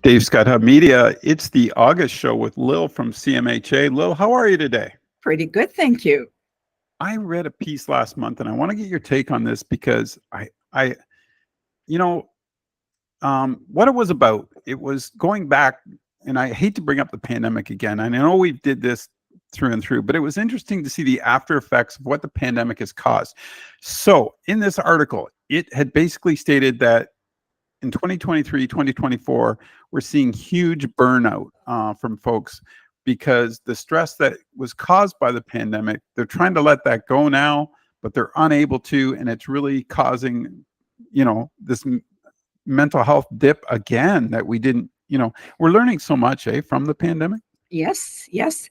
Dave Scott Hub Media. It's the August show with Lill from CMHA. Lill, how are you today? Pretty good, thank you. I read a piece last month, and I want to get your take on this because you know, what it was about. It was going back, and I hate to bring up the pandemic again. And I know we did this through and through, but it was interesting to see the after effects of what the pandemic has caused. So, in this article, it had basically stated that in 2023, 2024, we're seeing huge burnout from folks because the stress that was caused by the pandemic, they're trying to let that go now, but they're unable to. And it's really causing, this mental health dip again that we didn't, we're learning so much, from the pandemic. Yes, yes.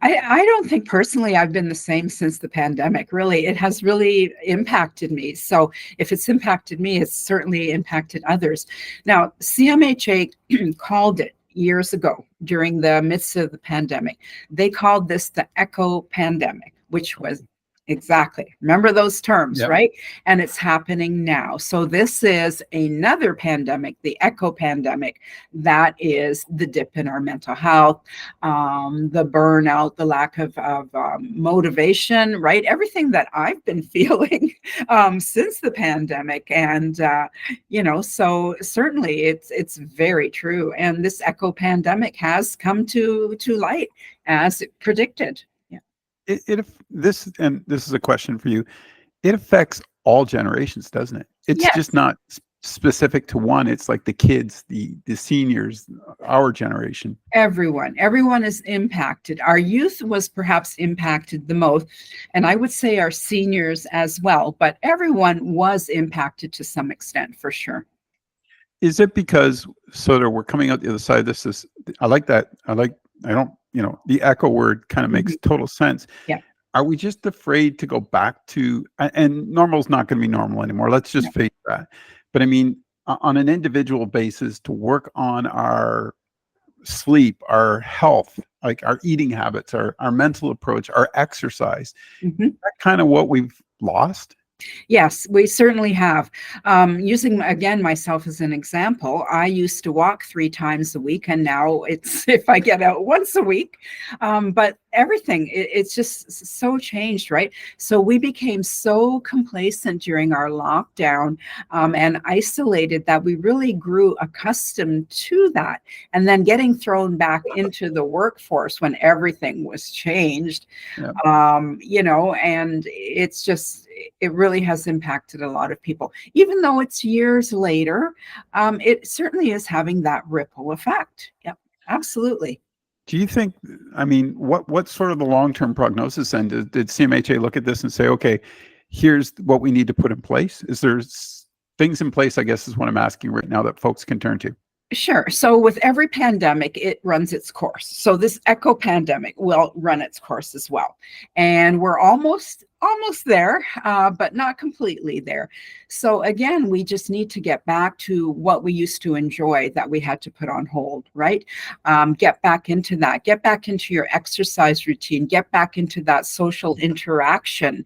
I don't think personally I've been the same since the pandemic. Really, it has really impacted me. So if it's impacted me, it's certainly impacted others. Now, CMHA called it years ago during the midst of the pandemic. They called this the echo pandemic, which was exactly, remember those terms, Yep. right? And it's happening now. So this is another pandemic, the echo pandemic, that is the dip in our mental health, the burnout, the lack of motivation, right? Everything that I've been feeling since the pandemic. And, so certainly it's very true. And this echo pandemic has come to light as predicted. This is a question for you. It affects all generations, doesn't it? It's Yes. just not specific to one. It's like the kids, the seniors, our generation. Everyone is impacted. Our youth was perhaps impacted the most, and I would say our seniors as well, but everyone was impacted to some extent for sure. Is it because we're coming out the other side? I like that. I don't, the echo word kind of makes total sense. Yeah. Are we just afraid to go back to, and normal's not going to be normal anymore. Let's just face that. But I mean, on an individual basis, to work on our sleep, our health, like our eating habits, our mental approach, our exercise, that kind of what we've lost? Yes, we certainly have. Using again myself as an example, I used to walk 3 times a week, and now it's if I get out once a week. But everything, it's just so changed, right? So we became so complacent during our lockdown and isolated that we really grew accustomed to that. And then getting thrown back into the workforce when everything was changed, Yeah. And it really has impacted a lot of people. Even though it's years later, it certainly is having that ripple effect. Yeah, absolutely. Do you think, I mean, what's sort of the long-term prognosis then? Did CMHA look at this and say, okay, here's what we need to put in place? Is there things in place, I guess is what I'm asking right now, that folks can turn to? Sure. So with every pandemic, it runs its course. So this echo pandemic will run its course as well. And we're almost there, but not completely there. So again, we just need to get back to what we used to enjoy that we had to put on hold, right? Get back into that. Get back into your exercise routine. Get back into that social interaction.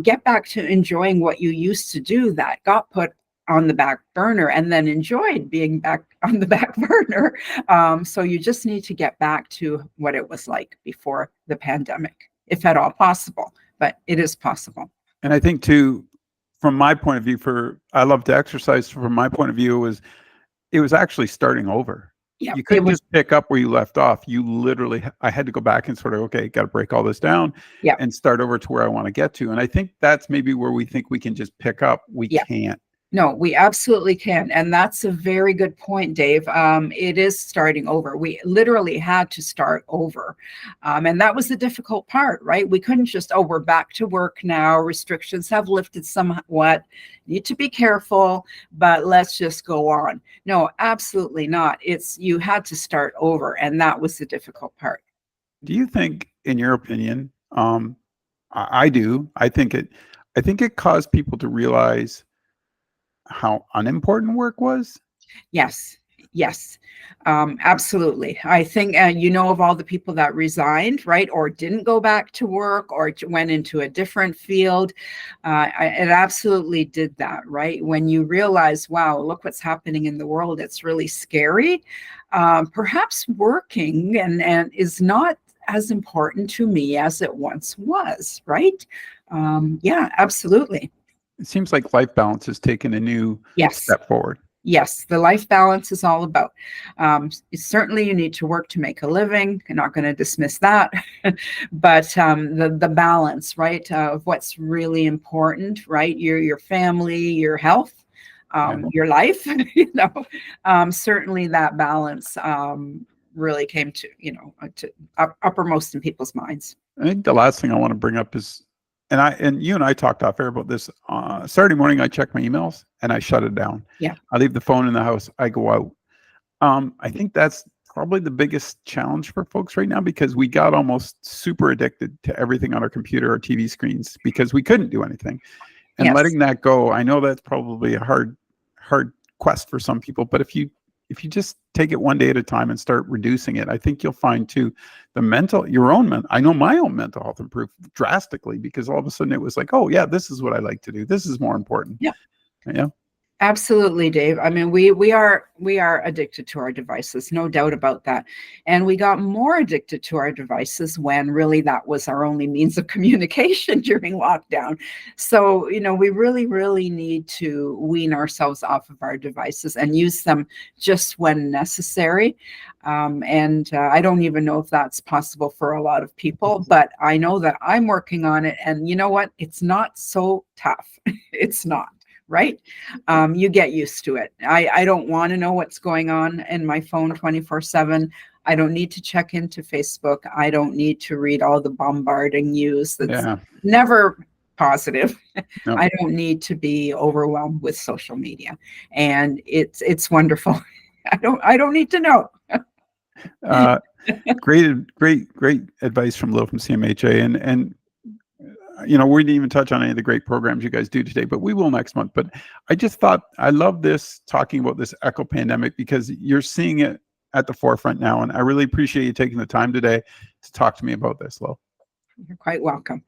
Get back to enjoying what you used to do that got put on the back burner and then enjoyed being back on the back burner. So you just need to get back to what it was like before the pandemic, if at all possible, but it is possible. And I think too, from my point of view, I love to exercise. From my point of view, it was actually starting over. Yeah, you couldn't just pick up where you left off. You literally, I had to go back and sort of, okay, got to break all this down and start over to where I want to get to. And I think that's maybe where we think we can just pick up. We can't. No, we absolutely can. And that's a very good point, Dave. It is starting over. We literally had to start over. And that was the difficult part, right? We couldn't just, we're back to work now. Restrictions have lifted somewhat. Need to be careful, but let's just go on. No, absolutely not. You had to start over. And that was the difficult part. Do you think, in your opinion, I do, I think it caused people to realize how unimportant work was? Yes. Yes, absolutely. I think, you know, of all the people that resigned, right, or didn't go back to work or went into a different field, it absolutely did that, right? When you realize, wow, look what's happening in the world, it's really scary. Perhaps working and is not as important to me as it once was, right? Yeah, absolutely. It seems like life balance has taken a new Yes. step forward. Yes, the life balance is all about. Certainly, you need to work to make a living. I'm not going to dismiss that, but the balance, right, of what's really important, right? Your family, your health, Yeah. your life. Certainly that balance really came to uppermost in people's minds. I think the last thing I want to bring up is, and you and I talked off air about this. Saturday morning, I check my emails and I shut it down. Yeah. I leave the phone in the house. I go out. I think that's probably the biggest challenge for folks right now, because we got almost super addicted to everything on our computer or TV screens because we couldn't do anything. And Yes. letting that go, I know that's probably a hard quest for some people, but if you just take it one day at a time and start reducing it, I think you'll find too I know my own mental health improved drastically, because all of a sudden it was like, oh yeah, this is what I like to do. This is more important. Yeah. Yeah. Absolutely, Dave. I mean, we are addicted to our devices, no doubt about that. And we got more addicted to our devices when really that was our only means of communication during lockdown. So, we really, really need to wean ourselves off of our devices and use them just when necessary. And I don't even know if that's possible for a lot of people, but I know that I'm working on it. And you know what? It's not so tough. It's not. Right? You get used to it. I don't want to know what's going on in my phone 24/7. I don't need to check into Facebook. I don't need to read all the bombarding news that's never positive. No. I don't need to be overwhelmed with social media. And it's wonderful. I don't need to know. Great advice from Lill from CMHA. And we didn't even touch on any of the great programs you guys do today, but we will next month. But I just thought, I love this, talking about this eco pandemic, because you're seeing it at the forefront now. And I really appreciate you taking the time today to talk to me about this, Lill. You're quite welcome.